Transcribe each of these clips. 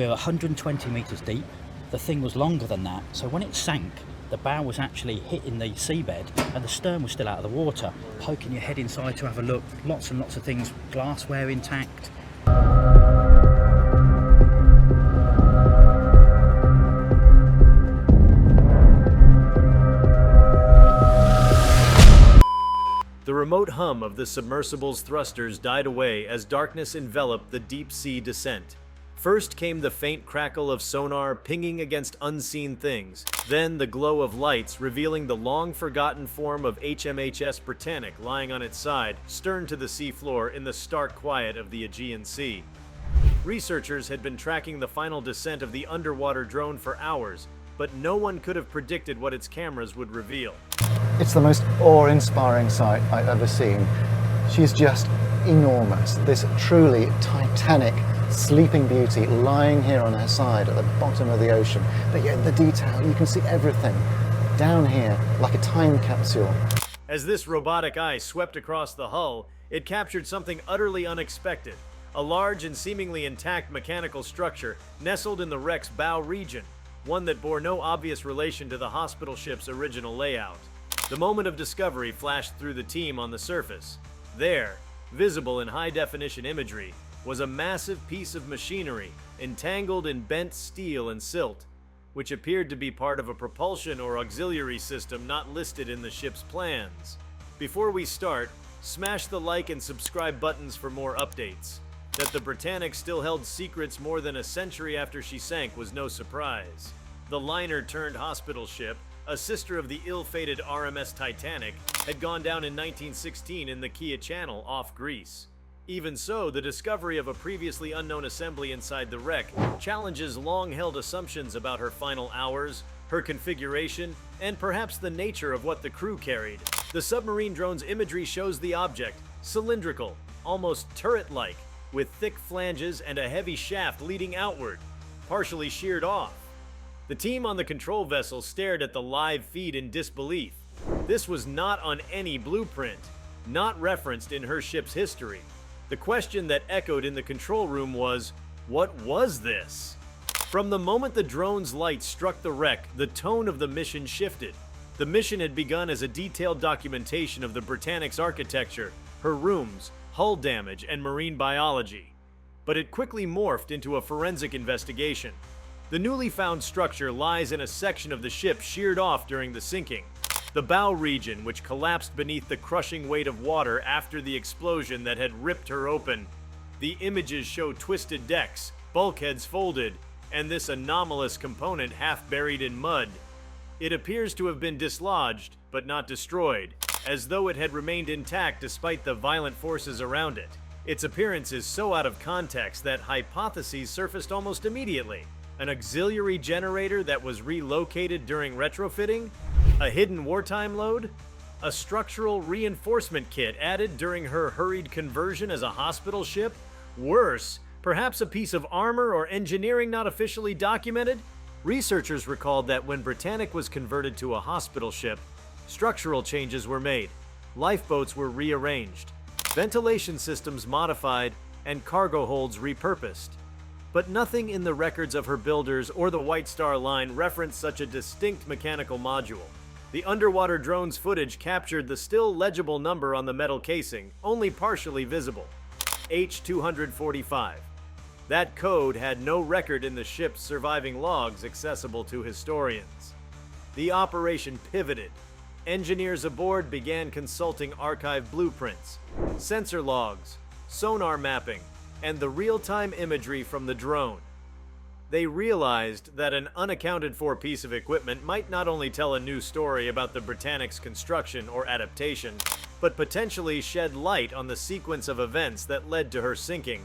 We were 120 metres deep. The thing was longer than that, so when it sank, the bow was actually hitting the seabed and the stern was still out of the water. Poking your head inside to have a look, lots and lots of things, glassware intact. The remote hum of the submersible's thrusters died away as darkness enveloped the deep-sea descent. First came the faint crackle of sonar pinging against unseen things, then the glow of lights revealing the long-forgotten form of HMHS Britannic lying on its side, stern to the seafloor in the stark quiet of the Aegean Sea. Researchers had been tracking the final descent of the underwater drone for hours, but no one could have predicted what its cameras would reveal. It's the most awe-inspiring sight I've ever seen. She's just enormous, this truly Titanic sleeping beauty lying here on her side at the bottom of the ocean. But yet the detail, you can see everything down here like a time capsule. As this robotic eye swept across the hull, it captured something utterly unexpected. A large and seemingly intact mechanical structure nestled in the wreck's bow region, one that bore no obvious relation to the hospital ship's original layout. The moment of discovery flashed through the team on the surface. There, visible in high-definition imagery, was a massive piece of machinery entangled in bent steel and silt, which appeared to be part of a propulsion or auxiliary system not listed in the ship's plans. Before we start, smash the like and subscribe buttons for more updates. That the Britannic still held secrets more than a century after she sank was no surprise. The liner-turned-hospital ship, a sister of the ill-fated RMS Titanic, had gone down in 1916 in the Kia Channel off Greece. Even so, the discovery of a previously unknown assembly inside the wreck challenges long-held assumptions about her final hours, her configuration, and perhaps the nature of what the crew carried. The submarine drone's imagery shows the object, cylindrical, almost turret-like, with thick flanges and a heavy shaft leading outward, partially sheared off. The team on the control vessel stared at the live feed in disbelief. This was not on any blueprint, not referenced in her ship's history. The question that echoed in the control room was, what was this? From the moment the drone's light struck the wreck, the tone of the mission shifted. The mission had begun as a detailed documentation of the Britannic's architecture, her rooms, hull damage, and marine biology. But it quickly morphed into a forensic investigation. The newly found structure lies in a section of the ship sheared off during the sinking. The bow region, which collapsed beneath the crushing weight of water after the explosion that had ripped her open. The images show twisted decks, bulkheads folded, and this anomalous component half buried in mud. It appears to have been dislodged, but not destroyed, as though it had remained intact despite the violent forces around it. Its appearance is so out of context that hypotheses surfaced almost immediately. An auxiliary generator that was relocated during retrofitting? A hidden wartime load? A structural reinforcement kit added during her hurried conversion as a hospital ship? Worse, perhaps a piece of armor or engineering not officially documented? Researchers recalled that when Britannic was converted to a hospital ship, structural changes were made, lifeboats were rearranged, ventilation systems modified, and cargo holds repurposed. But nothing in the records of her builders or the White Star Line referenced such a distinct mechanical module. The underwater drone's footage captured the still legible number on the metal casing, only partially visible. H245. That code had no record in the ship's surviving logs accessible to historians. The operation pivoted. Engineers aboard began consulting archived blueprints, sensor logs, sonar mapping, and the real-time imagery from the drone. They realized that an unaccounted-for piece of equipment might not only tell a new story about the Britannic's construction or adaptation, but potentially shed light on the sequence of events that led to her sinking.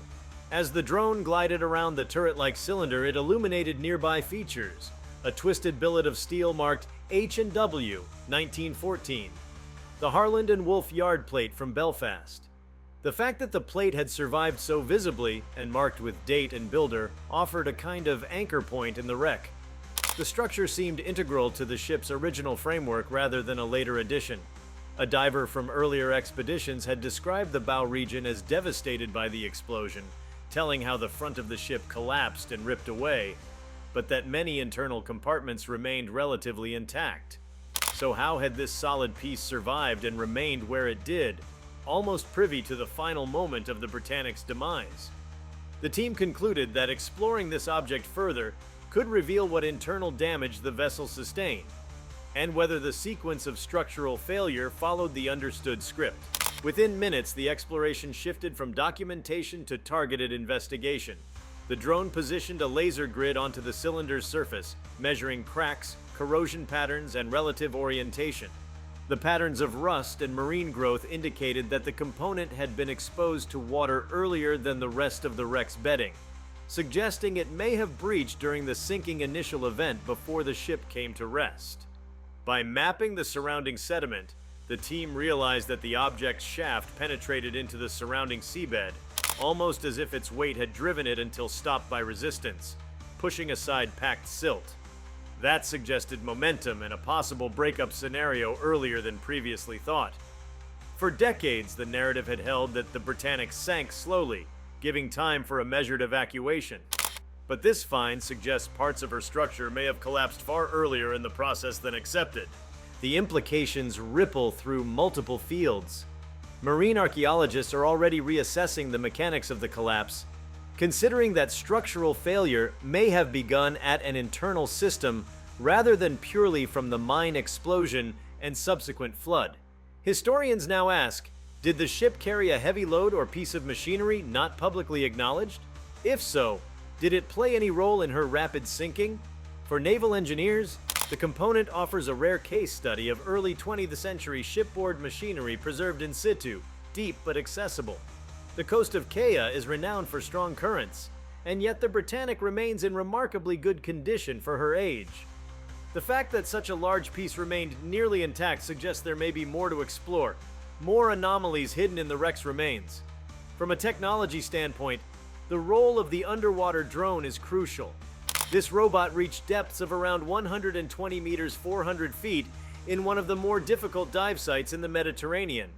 As the drone glided around the turret-like cylinder, it illuminated nearby features. A twisted billet of steel marked H&W 1914. The Harland and Wolff yard plate from Belfast. The fact that the plate had survived so visibly, and marked with date and builder, offered a kind of anchor point in the wreck. The structure seemed integral to the ship's original framework rather than a later addition. A diver from earlier expeditions had described the bow region as devastated by the explosion, telling how the front of the ship collapsed and ripped away, but that many internal compartments remained relatively intact. So how had this solid piece survived and remained where it did, almost privy to the final moment of the Britannic's demise? The team concluded that exploring this object further could reveal what internal damage the vessel sustained, and whether the sequence of structural failure followed the understood script. Within minutes, the exploration shifted from documentation to targeted investigation. The drone positioned a laser grid onto the cylinder's surface, measuring cracks, corrosion patterns, and relative orientation. The patterns of rust and marine growth indicated that the component had been exposed to water earlier than the rest of the wreck's bedding, suggesting it may have breached during the sinking initial event before the ship came to rest. By mapping the surrounding sediment, the team realized that the object's shaft penetrated into the surrounding seabed, almost as if its weight had driven it until stopped by resistance, pushing aside packed silt. That suggested momentum and a possible breakup scenario earlier than previously thought. For decades, the narrative had held that the Britannic sank slowly, giving time for a measured evacuation. But this find suggests parts of her structure may have collapsed far earlier in the process than accepted. The implications ripple through multiple fields. Marine archaeologists are already reassessing the mechanics of the collapse, considering that structural failure may have begun at an internal system rather than purely from the mine explosion and subsequent flood. Historians now ask, did the ship carry a heavy load or piece of machinery not publicly acknowledged? If so, did it play any role in her rapid sinking? For naval engineers, the component offers a rare case study of early 20th century shipboard machinery preserved in situ, deep but accessible. The coast of Kea is renowned for strong currents, and yet the Britannic remains in remarkably good condition for her age. The fact that such a large piece remained nearly intact suggests there may be more to explore, more anomalies hidden in the wreck's remains. From a technology standpoint, the role of the underwater drone is crucial. This robot reached depths of around 120 meters 400 feet in one of the more difficult dive sites in the Mediterranean.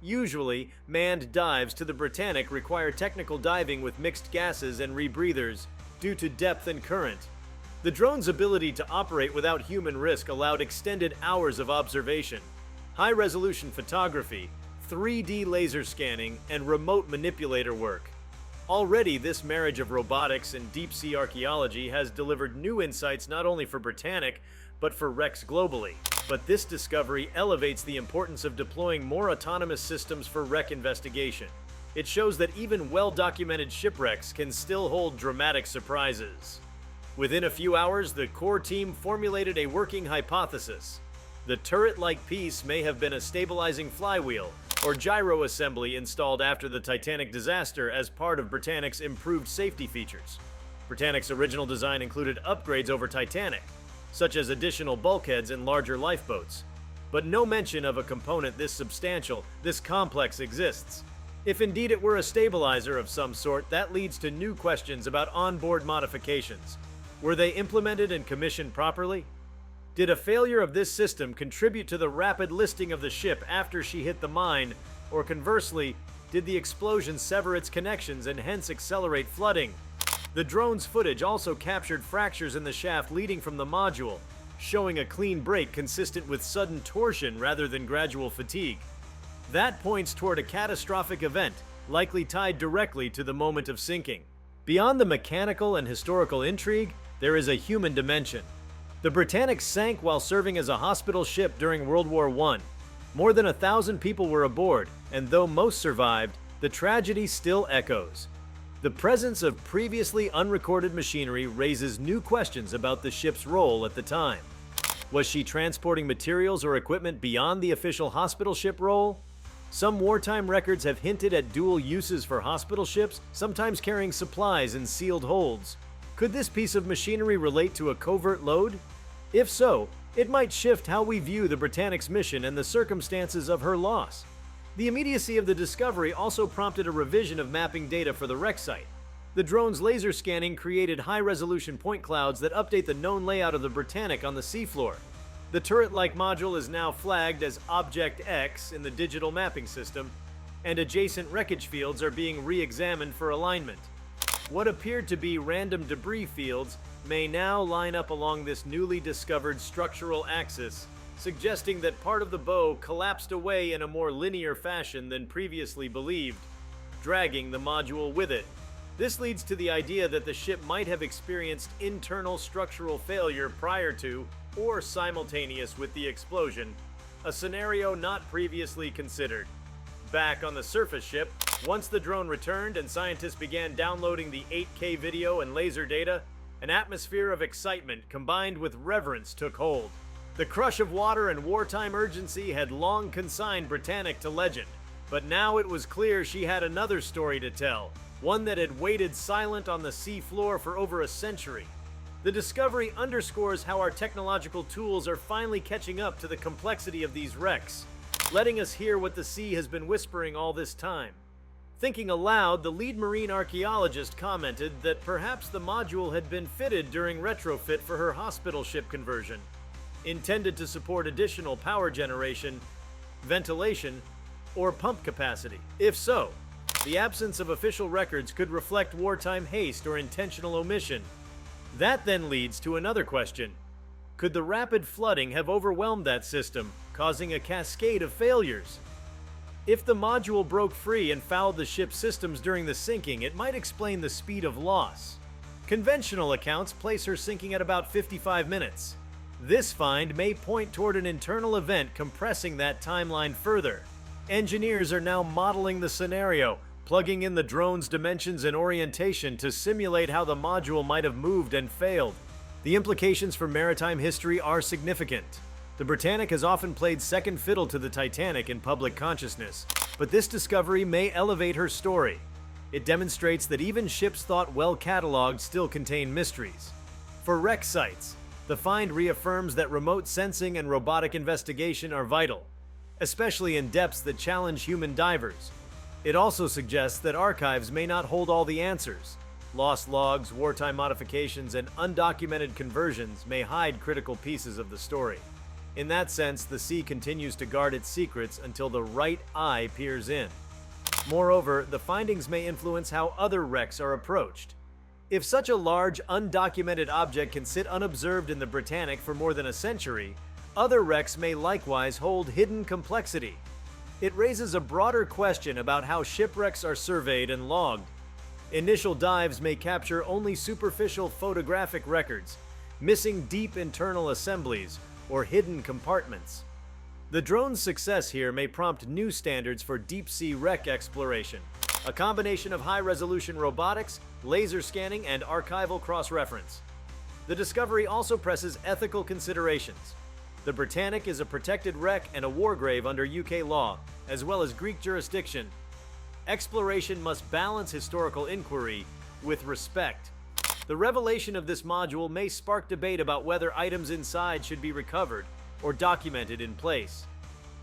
Usually, manned dives to the Britannic require technical diving with mixed gases and rebreathers due to depth and current. The drone's ability to operate without human risk allowed extended hours of observation, high-resolution photography, 3D laser scanning, and remote manipulator work. Already, this marriage of robotics and deep-sea archaeology has delivered new insights not only for Britannic, but for wrecks globally. But this discovery elevates the importance of deploying more autonomous systems for wreck investigation. It shows that even well-documented shipwrecks can still hold dramatic surprises. Within a few hours, the core team formulated a working hypothesis. The turret-like piece may have been a stabilizing flywheel, or gyro assembly installed after the Titanic disaster as part of Britannic's improved safety features. Britannic's original design included upgrades over Titanic, such as additional bulkheads and larger lifeboats. But no mention of a component this substantial, this complex exists. If indeed it were a stabilizer of some sort, that leads to new questions about onboard modifications. Were they implemented and commissioned properly? Did a failure of this system contribute to the rapid listing of the ship after she hit the mine, or conversely, did the explosion sever its connections and hence accelerate flooding? The drone's footage also captured fractures in the shaft leading from the module, showing a clean break consistent with sudden torsion rather than gradual fatigue. That points toward a catastrophic event, likely tied directly to the moment of sinking. Beyond the mechanical and historical intrigue, there is a human dimension. The Britannic sank while serving as a hospital ship during World War I. More than 1,000 people were aboard, and though most survived, the tragedy still echoes. The presence of previously unrecorded machinery raises new questions about the ship's role at the time. Was she transporting materials or equipment beyond the official hospital ship role? Some wartime records have hinted at dual uses for hospital ships, sometimes carrying supplies in sealed holds. Could this piece of machinery relate to a covert load? If so, it might shift how we view the Britannic's mission and the circumstances of her loss. The immediacy of the discovery also prompted a revision of mapping data for the wreck site. The drone's laser scanning created high-resolution point clouds that update the known layout of the Britannic on the seafloor. The turret-like module is now flagged as Object X in the digital mapping system, and adjacent wreckage fields are being re-examined for alignment. What appeared to be random debris fields may now line up along this newly discovered structural axis, suggesting that part of the bow collapsed away in a more linear fashion than previously believed, dragging the module with it. This leads to the idea that the ship might have experienced internal structural failure prior to or simultaneous with the explosion, a scenario not previously considered. Back on the surface ship, once the drone returned and scientists began downloading the 8K video and laser data, an atmosphere of excitement combined with reverence took hold. The crush of water and wartime urgency had long consigned Britannic to legend, but now it was clear she had another story to tell, one that had waited silent on the sea floor for over a century. The discovery underscores how our technological tools are finally catching up to the complexity of these wrecks, letting us hear what the sea has been whispering all this time. Thinking aloud, the lead marine archaeologist commented that perhaps the module had been fitted during retrofit for her hospital ship conversion, intended to support additional power generation, ventilation, or pump capacity. If so, the absence of official records could reflect wartime haste or intentional omission. That then leads to another question. Could the rapid flooding have overwhelmed that system, causing a cascade of failures? If the module broke free and fouled the ship's systems during the sinking, it might explain the speed of loss. Conventional accounts place her sinking at about 55 minutes. This find may point toward an internal event compressing that timeline further. Engineers are now modeling the scenario, plugging in the drone's dimensions and orientation to simulate how the module might have moved and failed. The implications for maritime history are significant. The Britannic has often played second fiddle to the Titanic in public consciousness, but this discovery may elevate her story. It demonstrates that even ships thought well cataloged still contain mysteries. For wreck sites, the find reaffirms that remote sensing and robotic investigation are vital, especially in depths that challenge human divers. It also suggests that archives may not hold all the answers. Lost logs, wartime modifications, and undocumented conversions may hide critical pieces of the story. In that sense, the sea continues to guard its secrets until the right eye peers in. Moreover, the findings may influence how other wrecks are approached. If such a large, undocumented object can sit unobserved in the Britannic for more than a century, other wrecks may likewise hold hidden complexity. It raises a broader question about how shipwrecks are surveyed and logged. Initial dives may capture only superficial photographic records, missing deep internal assemblies or hidden compartments. The drone's success here may prompt new standards for deep-sea wreck exploration, a combination of high-resolution robotics, laser scanning, and archival cross-reference. The discovery also presses ethical considerations. The Britannic is a protected wreck and a war grave under UK law, as well as Greek jurisdiction. Exploration must balance historical inquiry with respect. The revelation of this module may spark debate about whether items inside should be recovered or documented in place.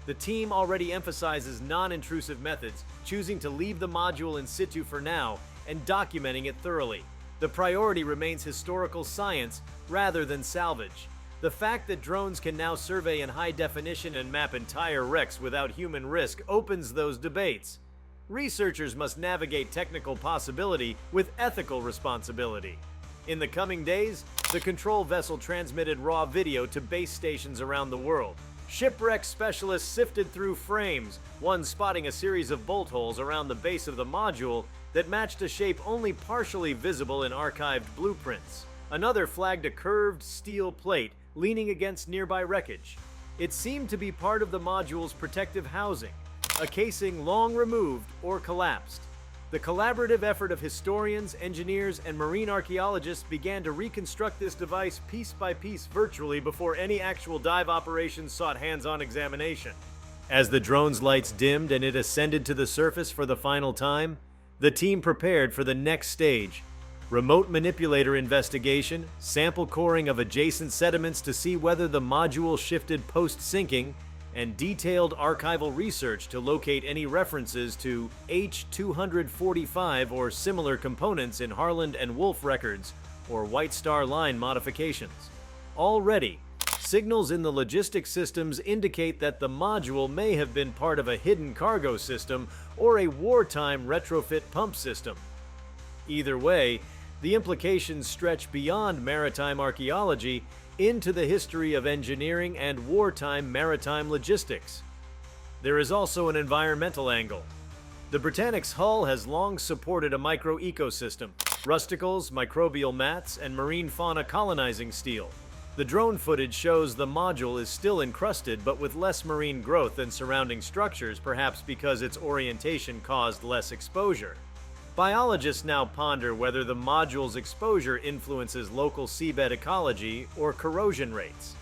The team already emphasizes non-intrusive methods, choosing to leave the module in situ for now and documenting it thoroughly. The priority remains historical science rather than salvage. The fact that drones can now survey in high definition and map entire wrecks without human risk opens those debates. Researchers must navigate technical possibility with ethical responsibility. In the coming days, the control vessel transmitted raw video to base stations around the world. Shipwreck specialists sifted through frames, one spotting a series of bolt holes around the base of the module that matched a shape only partially visible in archived blueprints. Another flagged a curved steel plate leaning against nearby wreckage. It seemed to be part of the module's protective housing, a casing long removed or collapsed. The collaborative effort of historians, engineers, and marine archaeologists began to reconstruct this device piece by piece virtually before any actual dive operations sought hands-on examination. As the drone's lights dimmed and it ascended to the surface for the final time, the team prepared for the next stage: remote manipulator investigation, sample coring of adjacent sediments to see whether the module shifted post-sinking, and detailed archival research to locate any references to H-245 or similar components in Harland and Wolff records or White Star Line modifications. Already, signals in the logistics systems indicate that the module may have been part of a hidden cargo system or a wartime retrofit pump system. Either way, the implications stretch beyond maritime archaeology into the history of engineering and wartime maritime logistics. There is also an environmental angle. The Britannic's hull has long supported a micro-ecosystem: rusticles, microbial mats, and marine fauna colonizing steel. The drone footage shows the module is still encrusted but with less marine growth than surrounding structures, perhaps because its orientation caused less exposure. Biologists now ponder whether the module's exposure influences local seabed ecology or corrosion rates.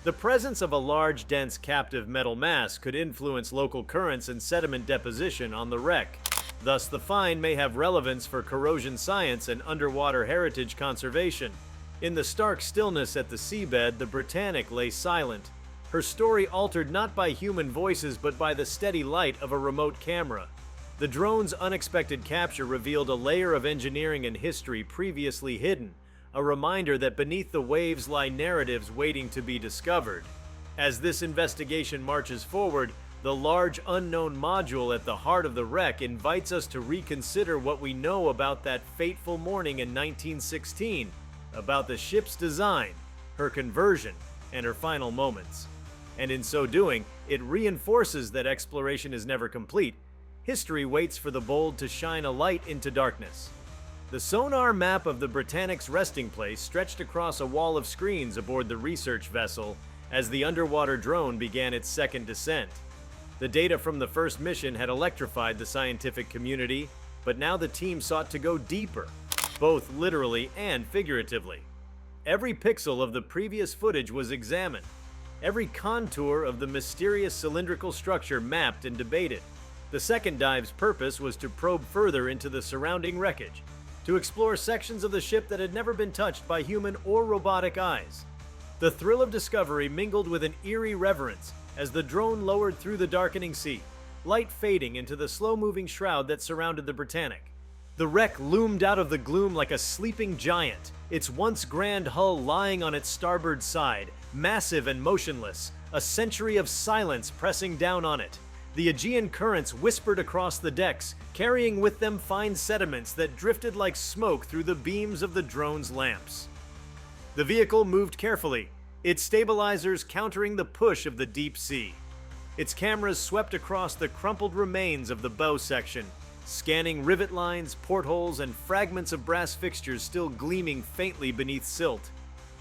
The presence of a large, dense, captive metal mass could influence local currents and sediment deposition on the wreck. Thus, the find may have relevance for corrosion science and underwater heritage conservation. In the stark stillness at the seabed, the Britannic lay silent, her story altered not by human voices but by the steady light of a remote camera. The drone's unexpected capture revealed a layer of engineering and history previously hidden, a reminder that beneath the waves lie narratives waiting to be discovered. As this investigation marches forward, the large unknown module at the heart of the wreck invites us to reconsider what we know about that fateful morning in 1916, about the ship's design, her conversion, and her final moments. And in so doing, it reinforces that exploration is never complete. History waits for the bold to shine a light into darkness. The sonar map of the Britannic's resting place stretched across a wall of screens aboard the research vessel as the underwater drone began its second descent. The data from the first mission had electrified the scientific community, but now the team sought to go deeper, both literally and figuratively. Every pixel of the previous footage was examined, every contour of the mysterious cylindrical structure mapped and debated. The second dive's purpose was to probe further into the surrounding wreckage, to explore sections of the ship that had never been touched by human or robotic eyes. The thrill of discovery mingled with an eerie reverence as the drone lowered through the darkening sea, light fading into the slow-moving shroud that surrounded the Britannic. The wreck loomed out of the gloom like a sleeping giant, its once grand hull lying on its starboard side, massive and motionless, a century of silence pressing down on it. The Aegean currents whispered across the decks, carrying with them fine sediments that drifted like smoke through the beams of the drone's lamps. The vehicle moved carefully, its stabilizers countering the push of the deep sea. Its cameras swept across the crumpled remains of the bow section, scanning rivet lines, portholes, and fragments of brass fixtures still gleaming faintly beneath silt.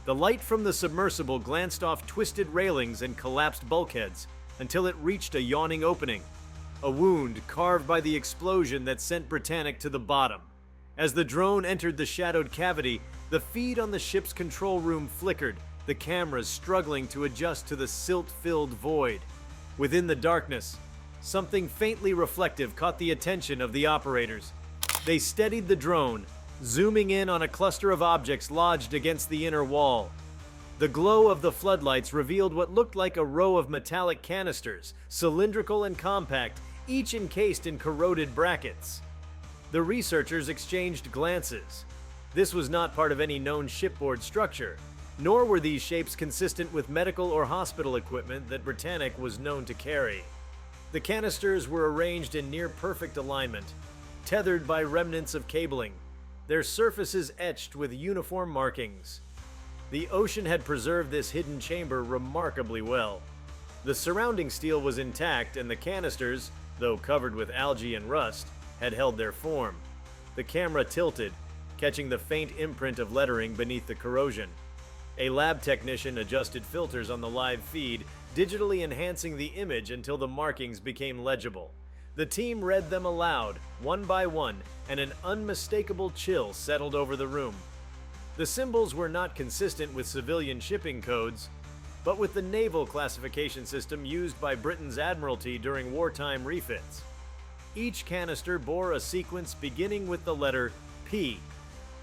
The light from the submersible glanced off twisted railings and collapsed bulkheads, until it reached a yawning opening, a wound carved by the explosion that sent Britannic to the bottom. As the drone entered the shadowed cavity, the feed on the ship's control room flickered, the cameras struggling to adjust to the silt-filled void. Within the darkness, something faintly reflective caught the attention of the operators. They steadied the drone, zooming in on a cluster of objects lodged against the inner wall. The glow of the floodlights revealed what looked like a row of metallic canisters, cylindrical and compact, each encased in corroded brackets. The researchers exchanged glances. This was not part of any known shipboard structure, nor were these shapes consistent with medical or hospital equipment that Britannic was known to carry. The canisters were arranged in near-perfect alignment, tethered by remnants of cabling, their surfaces etched with uniform markings. The ocean had preserved this hidden chamber remarkably well. The surrounding steel was intact, and the canisters, though covered with algae and rust, had held their form. The camera tilted, catching the faint imprint of lettering beneath the corrosion. A lab technician adjusted filters on the live feed, digitally enhancing the image until the markings became legible. The team read them aloud, one by one, and an unmistakable chill settled over the room. The symbols were not consistent with civilian shipping codes, but with the naval classification system used by Britain's Admiralty during wartime refits. Each canister bore a sequence beginning with the letter P,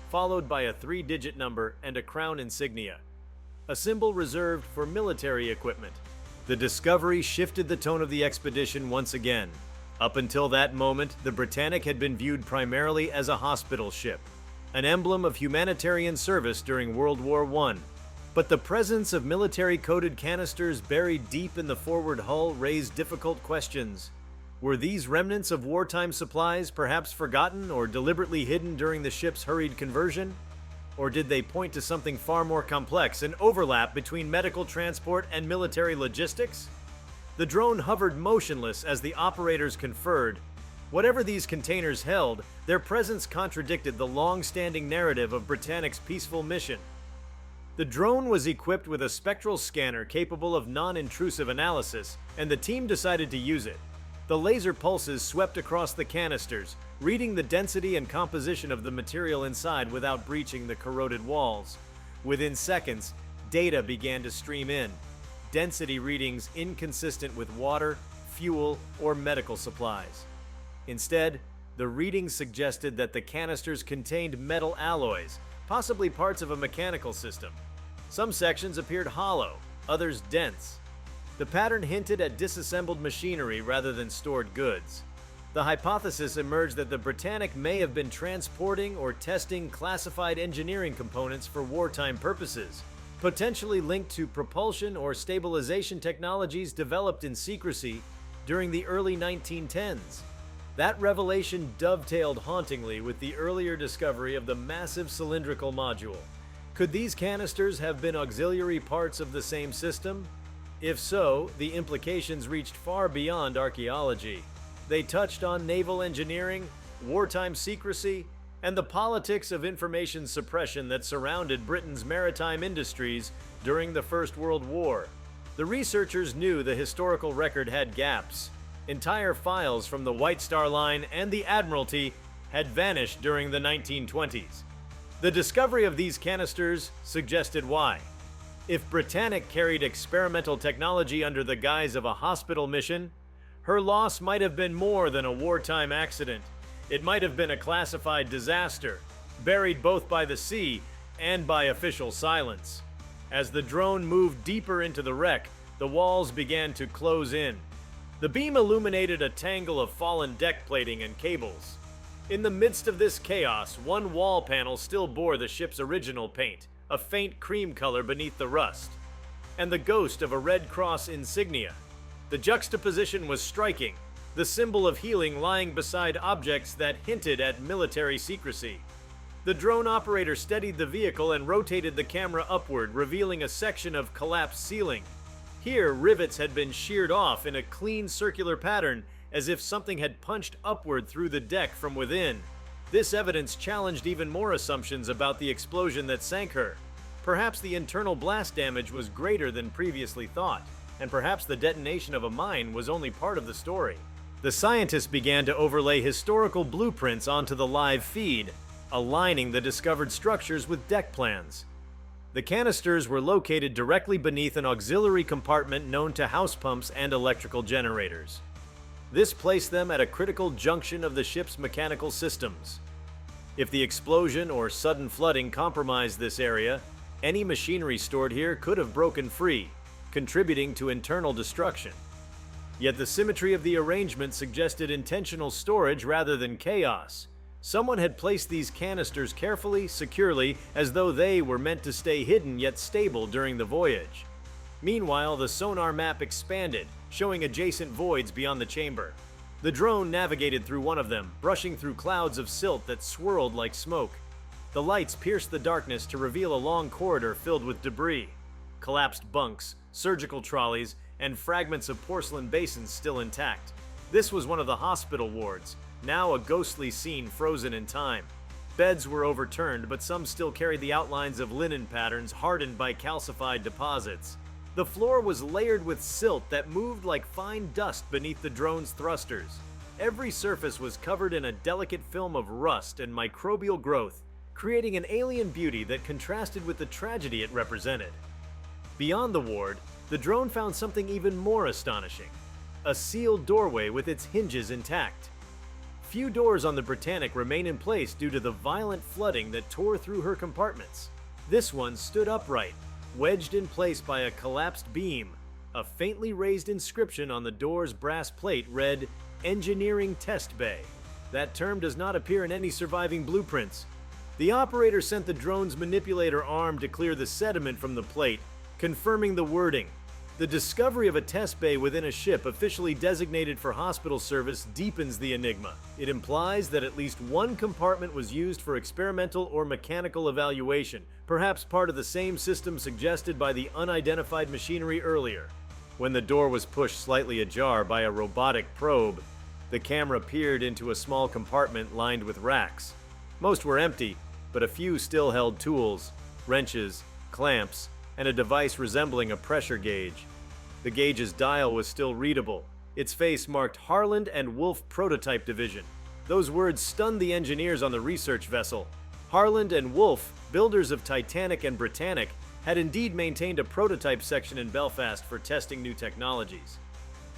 followed by a 3-digit number and a crown insignia, a symbol reserved for military equipment. The discovery shifted the tone of the expedition once again. Up until that moment, the Britannic had been viewed primarily as a hospital ship, an emblem of humanitarian service during World War I. But the presence of military-coded canisters buried deep in the forward hull raised difficult questions. Were these remnants of wartime supplies perhaps forgotten or deliberately hidden during the ship's hurried conversion? Or did they point to something far more complex, an overlap between medical transport and military logistics? The drone hovered motionless as the operators conferred. Whatever these containers held, their presence contradicted the long-standing narrative of Britannic's peaceful mission. The drone was equipped with a spectral scanner capable of non-intrusive analysis, and the team decided to use it. The laser pulses swept across the canisters, reading the density and composition of the material inside without breaching the corroded walls. Within seconds, data began to stream in. Density readings inconsistent with water, fuel, or medical supplies. Instead, the readings suggested that the canisters contained metal alloys, possibly parts of a mechanical system. Some sections appeared hollow, others dense. The pattern hinted at disassembled machinery rather than stored goods. The hypothesis emerged that the Britannic may have been transporting or testing classified engineering components for wartime purposes, potentially linked to propulsion or stabilization technologies developed in secrecy during the early 1910s. That revelation dovetailed hauntingly with the earlier discovery of the massive cylindrical module. Could these canisters have been auxiliary parts of the same system? If so, the implications reached far beyond archaeology. They touched on naval engineering, wartime secrecy, and the politics of information suppression that surrounded Britain's maritime industries during the First World War. The researchers knew the historical record had gaps. Entire files from the White Star Line and the Admiralty had vanished during the 1920s. The discovery of these canisters suggested why. If Britannic carried experimental technology under the guise of a hospital mission, her loss might have been more than a wartime accident. It might have been a classified disaster, buried both by the sea and by official silence. As the drone moved deeper into the wreck, the walls began to close in. The beam illuminated a tangle of fallen deck plating and cables. In the midst of this chaos, one wall panel still bore the ship's original paint, a faint cream color beneath the rust, and the ghost of a Red Cross insignia. The juxtaposition was striking, the symbol of healing lying beside objects that hinted at military secrecy. The drone operator steadied the vehicle and rotated the camera upward, revealing a section of collapsed ceiling. Here, rivets had been sheared off in a clean circular pattern, as if something had punched upward through the deck from within. This evidence challenged even more assumptions about the explosion that sank her. Perhaps the internal blast damage was greater than previously thought, and perhaps the detonation of a mine was only part of the story. The scientists began to overlay historical blueprints onto the live feed, aligning the discovered structures with deck plans. The canisters were located directly beneath an auxiliary compartment known to house pumps and electrical generators. This placed them at a critical junction of the ship's mechanical systems. If the explosion or sudden flooding compromised this area, any machinery stored here could have broken free, contributing to internal destruction. Yet the symmetry of the arrangement suggested intentional storage rather than chaos. Someone had placed these canisters carefully, securely, as though they were meant to stay hidden yet stable during the voyage. Meanwhile, the sonar map expanded, showing adjacent voids beyond the chamber. The drone navigated through one of them, brushing through clouds of silt that swirled like smoke. The lights pierced the darkness to reveal a long corridor filled with debris. Collapsed bunks, surgical trolleys, and fragments of porcelain basins still intact. This was one of the hospital wards, now a ghostly scene frozen in time. Beds were overturned, but some still carried the outlines of linen patterns hardened by calcified deposits. The floor was layered with silt that moved like fine dust beneath the drone's thrusters. Every surface was covered in a delicate film of rust and microbial growth, creating an alien beauty that contrasted with the tragedy it represented. Beyond the ward, the drone found something even more astonishing: a sealed doorway with its hinges intact. Few doors on the Britannic remain in place due to the violent flooding that tore through her compartments. This one stood upright, wedged in place by a collapsed beam. A faintly raised inscription on the door's brass plate read, "Engineering Test Bay." That term does not appear in any surviving blueprints. The operator sent the drone's manipulator arm to clear the sediment from the plate, confirming the wording. The discovery of a test bay within a ship officially designated for hospital service deepens the enigma. It implies that at least one compartment was used for experimental or mechanical evaluation, perhaps part of the same system suggested by the unidentified machinery earlier. When the door was pushed slightly ajar by a robotic probe, the camera peered into a small compartment lined with racks. Most were empty, but a few still held tools, wrenches, clamps, and a device resembling a pressure gauge. The gauge's dial was still readable. Its face marked Harland and Wolff Prototype Division. Those words stunned the engineers on the research vessel. Harland and Wolff, builders of Titanic and Britannic, had indeed maintained a prototype section in Belfast for testing new technologies.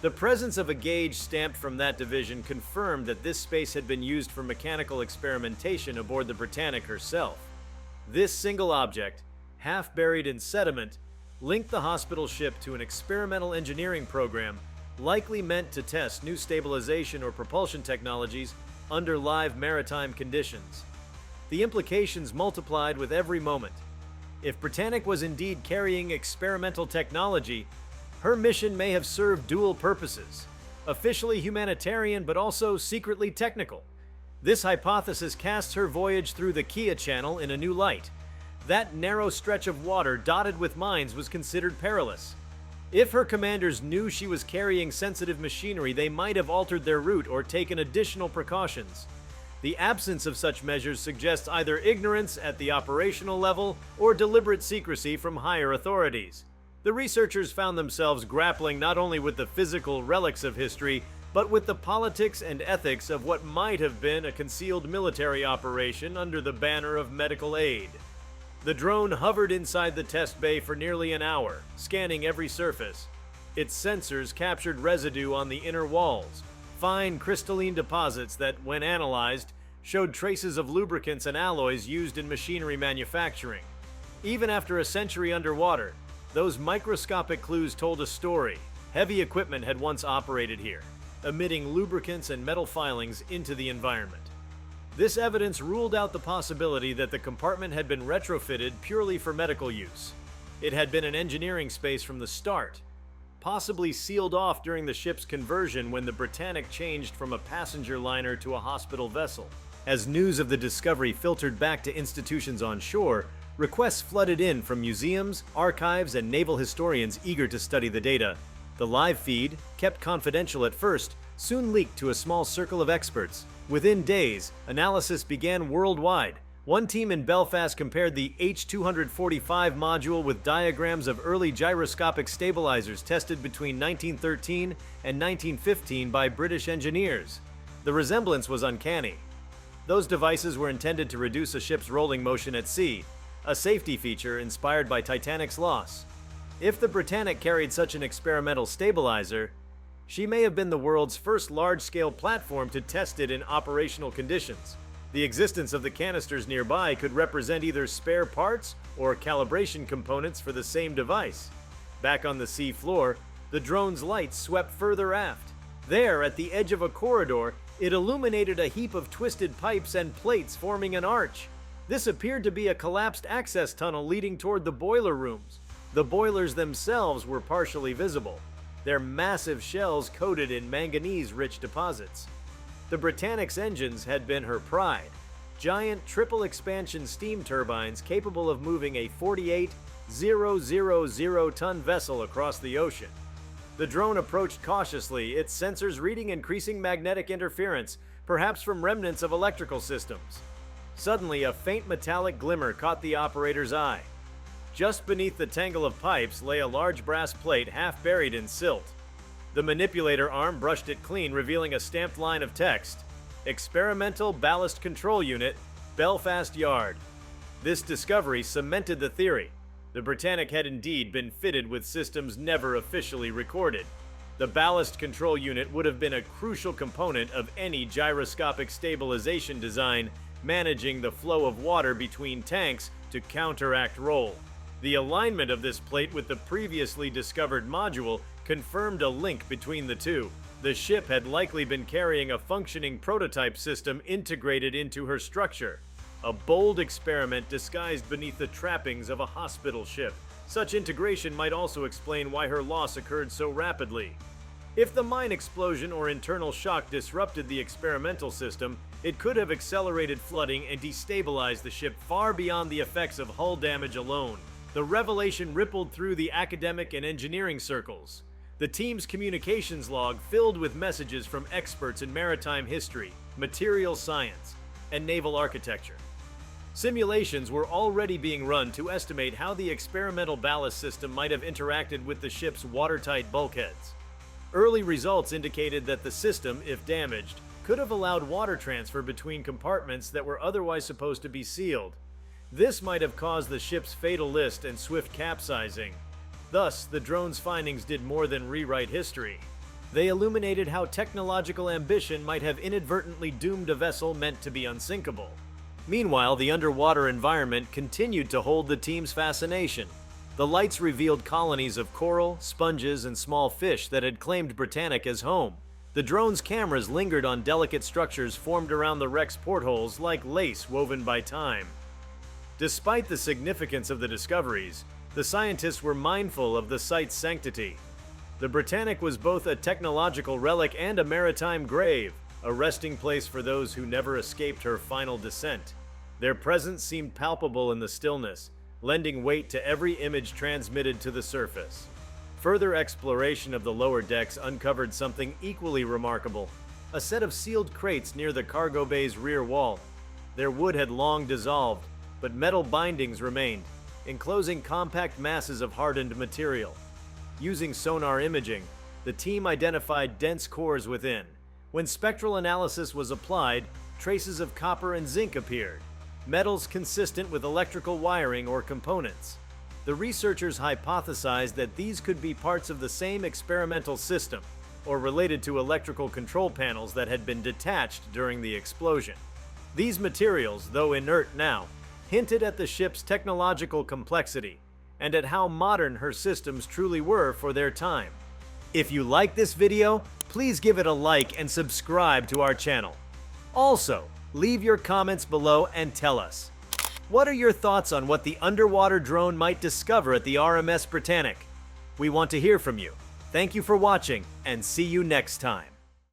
The presence of a gauge stamped from that division confirmed that this space had been used for mechanical experimentation aboard the Britannic herself. This single object, half buried in sediment, linked the hospital ship to an experimental engineering program likely meant to test new stabilization or propulsion technologies under live maritime conditions. The implications multiplied with every moment. If Britannic was indeed carrying experimental technology, her mission may have served dual purposes, officially humanitarian but also secretly technical. This hypothesis casts her voyage through the Kia Channel in a new light. That narrow stretch of water dotted with mines was considered perilous. If her commanders knew she was carrying sensitive machinery, they might have altered their route or taken additional precautions. The absence of such measures suggests either ignorance at the operational level or deliberate secrecy from higher authorities. The researchers found themselves grappling not only with the physical relics of history, but with the politics and ethics of what might have been a concealed military operation under the banner of medical aid. The drone hovered inside the test bay for nearly an hour, scanning every surface. Its sensors captured residue on the inner walls, fine crystalline deposits that, when analyzed, showed traces of lubricants and alloys used in machinery manufacturing. Even after a century underwater, those microscopic clues told a story. Heavy equipment had once operated here, emitting lubricants and metal filings into the environment. This evidence ruled out the possibility that the compartment had been retrofitted purely for medical use. It had been an engineering space from the start, possibly sealed off during the ship's conversion when the Britannic changed from a passenger liner to a hospital vessel. As news of the discovery filtered back to institutions on shore, requests flooded in from museums, archives, and naval historians eager to study the data. The live feed, kept confidential at first, soon leaked to a small circle of experts. Within days, analysis began worldwide. One team in Belfast compared the H-245 module with diagrams of early gyroscopic stabilizers tested between 1913 and 1915 by British engineers. The resemblance was uncanny. Those devices were intended to reduce a ship's rolling motion at sea, a safety feature inspired by Titanic's loss. If the Britannic carried such an experimental stabilizer, she may have been the world's first large-scale platform to test it in operational conditions. The existence of the canisters nearby could represent either spare parts or calibration components for the same device. Back on the sea floor, the drone's lights swept further aft. There, at the edge of a corridor, it illuminated a heap of twisted pipes and plates forming an arch. This appeared to be a collapsed access tunnel leading toward the boiler rooms. The boilers themselves were partially visible, their massive shells coated in manganese-rich deposits. The Britannic's engines had been her pride, giant triple-expansion steam turbines capable of moving a 48,000-ton vessel across the ocean. The drone approached cautiously, its sensors reading increasing magnetic interference, perhaps from remnants of electrical systems. Suddenly, a faint metallic glimmer caught the operator's eye. Just beneath the tangle of pipes lay a large brass plate half buried in silt. The manipulator arm brushed it clean, revealing a stamped line of text: Experimental Ballast Control Unit, Belfast Yard. This discovery cemented the theory. The Britannic had indeed been fitted with systems never officially recorded. The ballast control unit would have been a crucial component of any gyroscopic stabilization design, managing the flow of water between tanks to counteract roll. The alignment of this plate with the previously discovered module confirmed a link between the two. The ship had likely been carrying a functioning prototype system integrated into her structure. a bold experiment disguised beneath the trappings of a hospital ship. Such integration might also explain why her loss occurred so rapidly. If the mine explosion or internal shock disrupted the experimental system, it could have accelerated flooding and destabilized the ship far beyond the effects of hull damage alone. The revelation rippled through the academic and engineering circles. The team's communications log filled with messages from experts in maritime history, material science, and naval architecture. Simulations were already being run to estimate how the experimental ballast system might have interacted with the ship's watertight bulkheads. Early results indicated that the system, if damaged, could have allowed water transfer between compartments that were otherwise supposed to be sealed. This might have caused the ship's fatal list and swift capsizing. Thus, the drone's findings did more than rewrite history. They illuminated how technological ambition might have inadvertently doomed a vessel meant to be unsinkable. Meanwhile, the underwater environment continued to hold the team's fascination. The lights revealed colonies of coral, sponges, and small fish that had claimed Britannic as home. The drone's cameras lingered on delicate structures formed around the wreck's portholes like lace woven by time. Despite the significance of the discoveries, the scientists were mindful of the site's sanctity. The Britannic was both a technological relic and a maritime grave, a resting place for those who never escaped her final descent. Their presence seemed palpable in the stillness, lending weight to every image transmitted to the surface. Further exploration of the lower decks uncovered something equally remarkable: a set of sealed crates near the cargo bay's rear wall. Their wood had long dissolved, but metal bindings remained, enclosing compact masses of hardened material. Using sonar imaging, the team identified dense cores within. When spectral analysis was applied, traces of copper and zinc appeared, metals consistent with electrical wiring or components. The researchers hypothesized that these could be parts of the same experimental system, or related to electrical control panels that had been detached during the explosion. These materials, though inert now, hinted at the ship's technological complexity, and at how modern her systems truly were for their time. If you like this video, please give it a like and subscribe to our channel. Also, leave your comments below and tell us, what are your thoughts on what the underwater drone might discover at the RMS Britannic? We want to hear from you. Thank you for watching, and see you next time.